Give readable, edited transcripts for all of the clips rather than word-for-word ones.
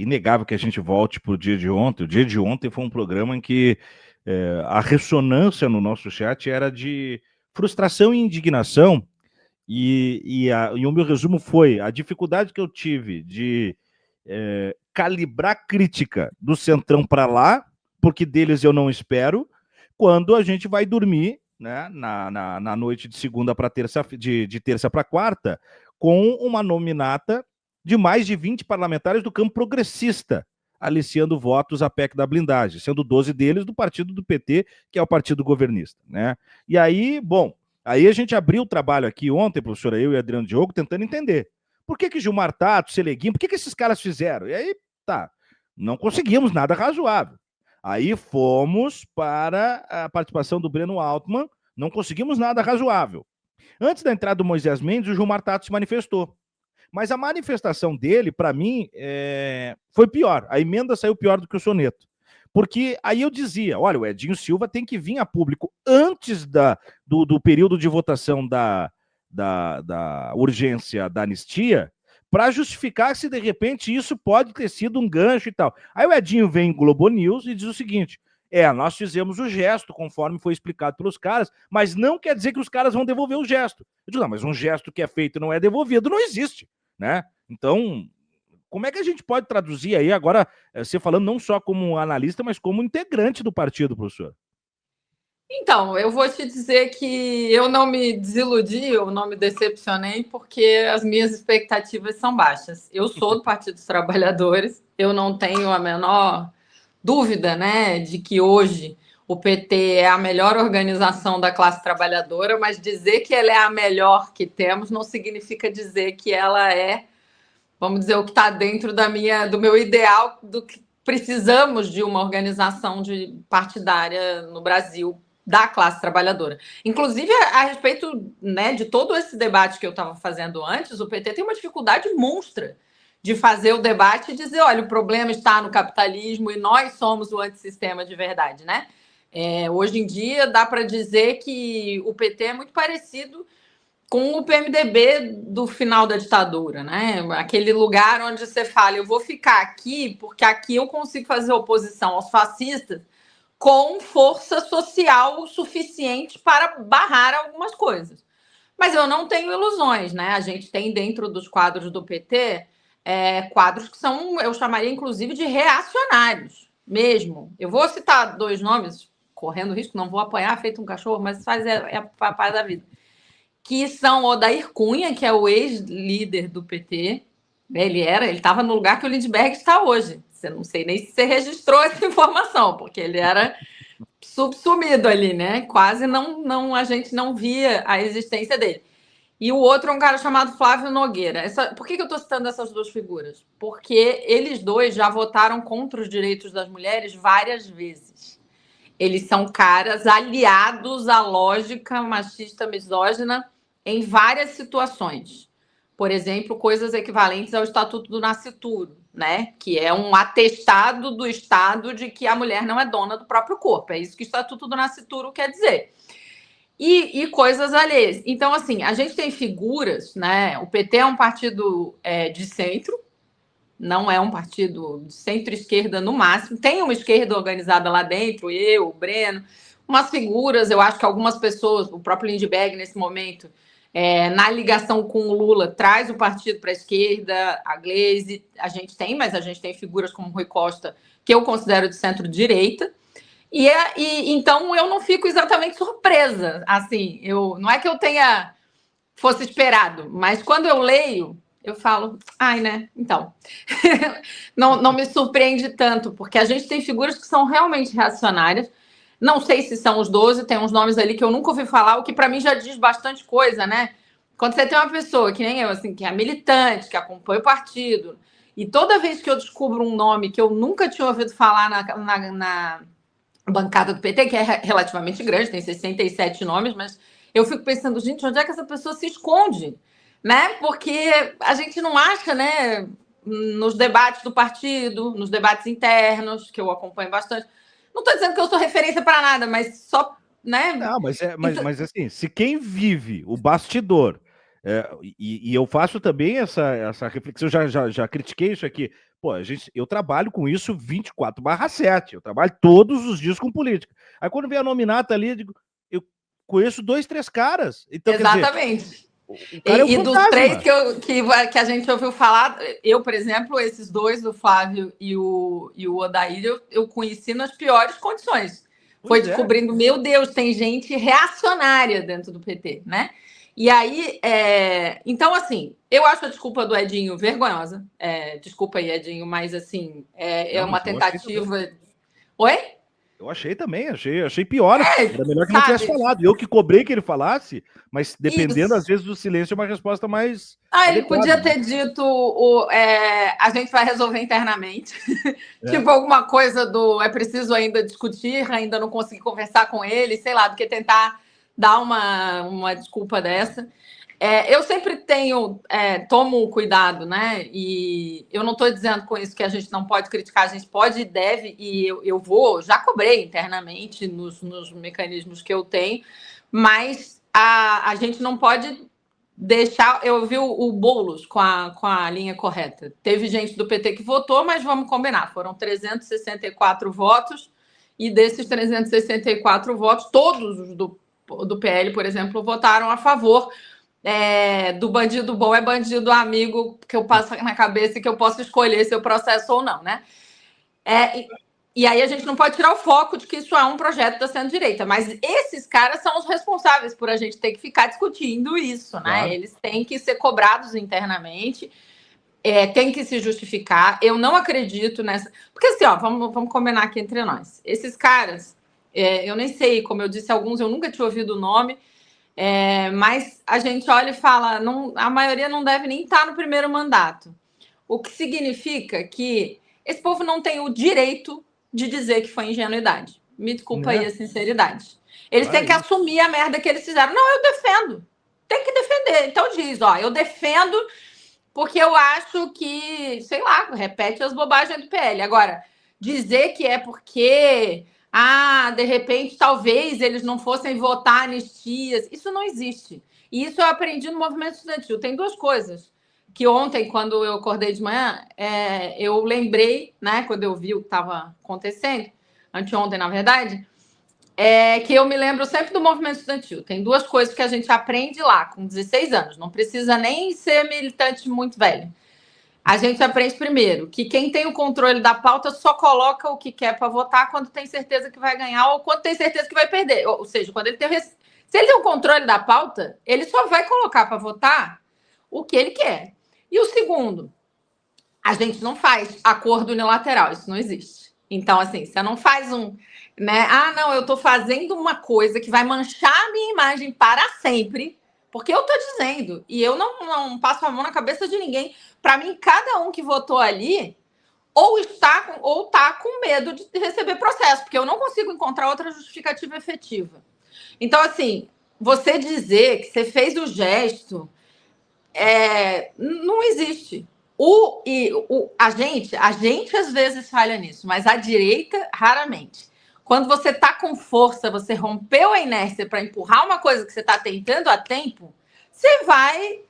inegável que a gente volte para o dia de ontem. O dia de ontem foi um programa em que a ressonância no nosso chat era de frustração e indignação, e o meu resumo foi a dificuldade que eu tive de calibrar crítica do Centrão para lá, porque deles eu não espero, quando a gente vai dormir, né, na noite de segunda para terça, de terça para quarta, com uma nominata de mais de 20 parlamentares do campo progressista, aliciando votos à PEC da blindagem, sendo 12 deles do partido do PT, que é o partido governista, né? E aí, bom, aí a gente abriu o trabalho aqui ontem, professora, eu e Adriano Diogo, tentando entender por que Gilmar Tato, Seleguinho, por que esses caras fizeram? E aí, tá, não conseguimos nada razoável. Aí fomos para a participação do Breno Altman, não conseguimos nada razoável. Antes da entrada do Moisés Mendes, o Gilmar Tato se manifestou. Mas a manifestação dele, para mim, foi pior. A emenda saiu pior do que o soneto. Porque aí eu dizia, olha, o Edinho Silva tem que vir a público antes do período de votação da urgência da anistia, para justificar se de repente isso pode ter sido um gancho e tal. Aí o Edinho vem em Globo News e diz o seguinte: nós fizemos o gesto conforme foi explicado pelos caras, mas não quer dizer que os caras vão devolver o gesto. Eu digo, não, mas um gesto que é feito e não é devolvido não existe, né? Então, como é que a gente pode traduzir aí agora, você falando não só como analista, mas como integrante do partido, professor? Então, eu vou te dizer que eu não me desiludi, eu não me decepcionei, porque as minhas expectativas são baixas. Eu sou do Partido dos Trabalhadores, eu não tenho a menor dúvida, né, de que hoje o PT é a melhor organização da classe trabalhadora, mas dizer que ela é a melhor que temos não significa dizer que ela é, vamos dizer, o que está dentro do meu ideal, do que precisamos de uma organização partidária no Brasil da classe trabalhadora. Inclusive, a respeito, né, de todo esse debate que eu estava fazendo antes, o PT tem uma dificuldade monstra de fazer o debate e dizer, olha, o problema está no capitalismo e nós somos o antissistema de verdade, né? Hoje em dia, dá para dizer que o PT é muito parecido com o PMDB do final da ditadura, né? Aquele lugar onde você fala, eu vou ficar aqui porque aqui eu consigo fazer oposição aos fascistas com força social suficiente para barrar algumas coisas. Mas eu não tenho ilusões, né? A gente tem dentro dos quadros do PT quadros que são, eu chamaria inclusive de reacionários mesmo. Eu vou citar 2 nomes, correndo risco, não vou apanhar feito um cachorro, mas é a paz da vida. Que são Odair Cunha, que é o ex-líder do PT. Ele estava no lugar que o Lindbergh está hoje. Não sei nem se você registrou essa informação, porque ele era subsumido ali, né? Quase a gente não via a existência dele. E o outro é um cara chamado Flávio Nogueira. Por que eu estou citando essas 2 figuras? Porque eles 2 já votaram contra os direitos das mulheres várias vezes. Eles são caras aliados à lógica machista misógina em várias situações. Por exemplo, coisas equivalentes ao Estatuto do Nascituro, né? Que é um atestado do Estado de que a mulher não é dona do próprio corpo. É isso que o Estatuto do Nascituro quer dizer. E coisas alheias. Então, assim, a gente tem figuras, né? O PT é um partido de centro, não é um partido de centro-esquerda no máximo. Tem uma esquerda organizada lá dentro, eu, o Breno, umas figuras, eu acho que algumas pessoas, o próprio Lindbergh nesse momento, na ligação com o Lula, traz o partido para a esquerda, a Gleisi, mas a gente tem figuras como Rui Costa, que eu considero de centro-direita, e então eu não fico exatamente surpresa, assim, não é que eu fosse esperado, mas quando eu leio, eu falo, né, então, não me surpreende tanto, porque a gente tem figuras que são realmente reacionárias. Não sei se são os 12, tem uns nomes ali que eu nunca ouvi falar, o que para mim já diz bastante coisa, né? Quando você tem uma pessoa que nem eu, assim, que é militante, que acompanha o partido, e toda vez que eu descubro um nome que eu nunca tinha ouvido falar na bancada do PT, que é relativamente grande, tem 67 nomes, mas eu fico pensando, gente, onde é que essa pessoa se esconde? Né? Porque a gente não acha, né, nos debates do partido, nos debates internos, que eu acompanho bastante. Não estou dizendo que eu sou referência para nada, mas só, né? Não, mas assim, se quem vive o bastidor E eu faço também essa reflexão, já critiquei isso aqui. Pô, eu trabalho com isso 24/7, eu trabalho todos os dias com política. Aí quando vem a nominata ali, eu conheço 2, 3 caras. Então, quer dizer, Exatamente. o cara é um E dos três fantasma. que a gente ouviu falar, eu, por exemplo, esses dois, o Flávio e o Odair, eu conheci nas piores condições. Foi Pois é. descobrindo, meu Deus, tem gente reacionária dentro do PT, né? E aí, então, assim, eu acho a desculpa do Edinho vergonhosa. Desculpa aí, Edinho, mas, assim, é Não, uma mas eu achei também. tentativa... Oi? Eu achei também, achei pior. Era melhor que não tivesse Sabe? falado. Eu que cobrei que ele falasse, mas dependendo, às Isso. vezes, do silêncio é uma resposta mais Ele adequada, podia né? ter dito a gente vai resolver internamente. É. Tipo, alguma coisa do é preciso ainda discutir, ainda não consegui conversar com ele, sei lá, do que tentar dar uma desculpa dessa. Eu sempre tomo cuidado, né? E eu não estou dizendo com isso que a gente não pode criticar, a gente pode e deve, e eu já cobrei internamente nos mecanismos que eu tenho, mas a gente não pode deixar. Eu vi o Boulos com a linha correta. Teve gente do PT que votou, mas vamos combinar, foram 364 votos, e desses 364 votos, todos os do PL, por exemplo, votaram a favor do bandido bom é bandido amigo, que eu passo na cabeça e que eu posso escolher se eu processo ou não, né? E aí a gente não pode tirar o foco de que isso é um projeto da centro-direita, mas esses caras são os responsáveis por a gente ter que ficar discutindo isso, né? Claro. Eles têm que ser cobrados internamente, tem que se justificar. Eu não acredito nessa... Porque assim, ó, vamos combinar aqui entre nós. Esses caras, eu nem sei, como eu disse, alguns eu nunca tinha ouvido o nome, mas a gente olha e fala, a maioria não deve nem estar no primeiro mandato. O que significa que esse povo não tem o direito de dizer que foi ingenuidade. Me desculpa aí a sinceridade. Eles têm que assumir a merda que eles fizeram. Não, eu defendo. Tem que defender. Então diz, eu defendo porque eu acho que, sei lá, repete as bobagens do PL. Agora, dizer que é porque... de repente, talvez eles não fossem votar anistias. Isso não existe. E isso eu aprendi no movimento estudantil. Tem duas coisas que ontem, quando eu acordei de manhã, eu lembrei, né, quando eu vi o que estava acontecendo, anteontem, na verdade, que eu me lembro sempre do movimento estudantil. Tem duas coisas que a gente aprende lá, com 16 anos. Não precisa nem ser militante muito velho. A gente aprende primeiro que quem tem o controle da pauta só coloca o que quer para votar quando tem certeza que vai ganhar ou quando tem certeza que vai perder. Ou seja, quando ele se ele tem o controle da pauta, ele só vai colocar para votar o que ele quer. E o segundo, a gente não faz acordo unilateral, isso não existe. Então, assim, você não faz né? Não, eu estou fazendo uma coisa que vai manchar a minha imagem para sempre, porque eu estou dizendo, e eu não passo a mão na cabeça de ninguém. Para mim, cada um que votou ali ou está com medo de receber processo, porque eu não consigo encontrar outra justificativa efetiva. Então, assim, você dizer que você fez o gesto não existe. A gente às vezes falha nisso, mas a direita, raramente. Quando você está com força, você rompeu a inércia para empurrar uma coisa que você está tentando há tempo, você vai,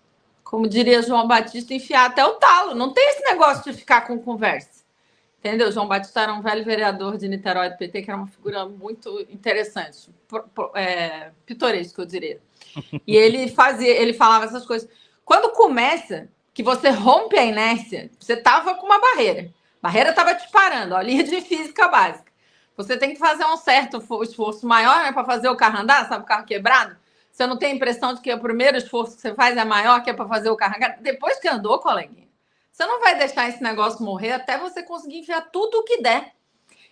como diria João Batista, enfiar até o talo. Não tem esse negócio de ficar com conversa. Entendeu? João Batista era um velho vereador de Niterói do PT, que era uma figura muito interessante, pitoresco, eu diria. E ele falava essas coisas. Quando começa, que você rompe a inércia, você estava com uma barreira. A barreira estava te parando, linha de física básica. Você tem que fazer um certo esforço maior, né, para fazer o carro andar, sabe, o carro quebrado? Você não tem a impressão de que o primeiro esforço que você faz é maior que é para fazer o carro andar? Depois que andou, coleguinha, você não vai deixar esse negócio morrer até você conseguir enfiar tudo o que der.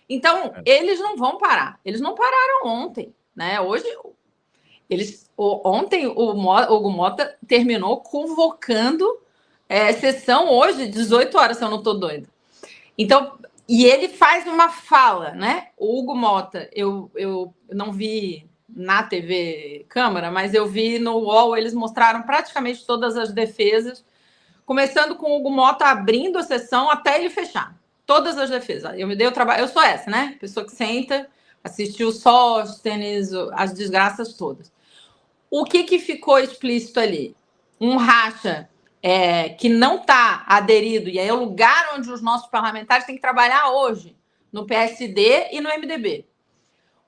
Então, eles não vão parar. Eles não pararam ontem, né? Hoje... Ontem o Hugo Mota terminou convocando sessão hoje, 18 horas, se eu não estou doida. Então, e ele faz uma fala, né? O Hugo Mota, eu não vi na TV Câmara, mas eu vi no UOL, eles mostraram praticamente todas as defesas, começando com o Hugo Mota abrindo a sessão até ele fechar. Todas as defesas. Eu me dei o trabalho, eu sou essa, né? Pessoa que senta, assistiu Sóstenes, as desgraças todas. O que ficou explícito ali? um racha que não está aderido, e aí é o lugar onde os nossos parlamentares têm que trabalhar hoje, no PSD e no MDB.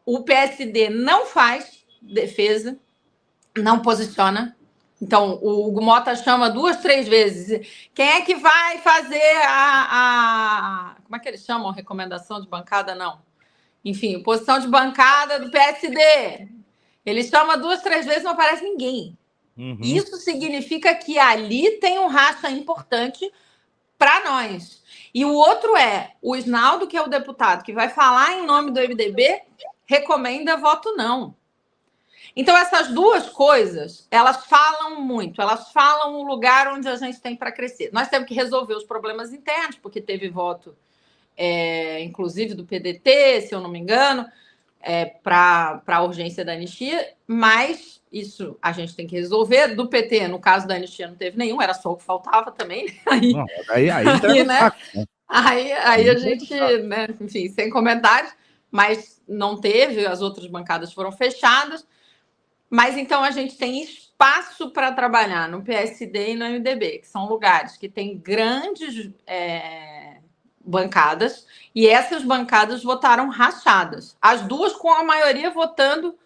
O PSD não faz defesa, não posiciona. Então, o Hugo Mota chama 2, 3 vezes. Quem é que vai fazer como é que eles chamam? Recomendação de bancada? Não. Enfim, posição de bancada do PSD. Ele chama 2, 3 vezes, não aparece ninguém. Uhum. Isso significa que ali tem um racha importante para nós. E o outro o Isnaldo, que é o deputado que vai falar em nome do MDB, recomenda voto não. Então, essas duas coisas, elas falam muito, elas falam o lugar onde a gente tem para crescer. Nós temos que resolver os problemas internos, porque teve voto, inclusive do PDT, se eu não me engano, para a urgência da anistia, mas isso a gente tem que resolver. Do PT, no caso da anistia, não teve nenhum, era só o que faltava também. Aí a gente, né, enfim, sem comentários, mas não teve, as outras bancadas foram fechadas. Mas então a gente tem espaço para trabalhar no PSD e no MDB, que são lugares que têm grandes bancadas, e essas bancadas votaram rachadas. As duas com a maioria votando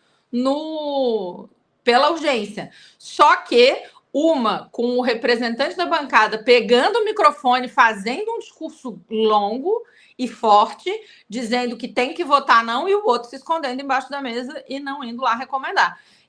pela urgência. Só que uma com o representante da bancada pegando o microfone, fazendo um discurso longo e forte, dizendo que tem que votar não, e o outro se escondendo embaixo da mesa e não indo lá recomendar.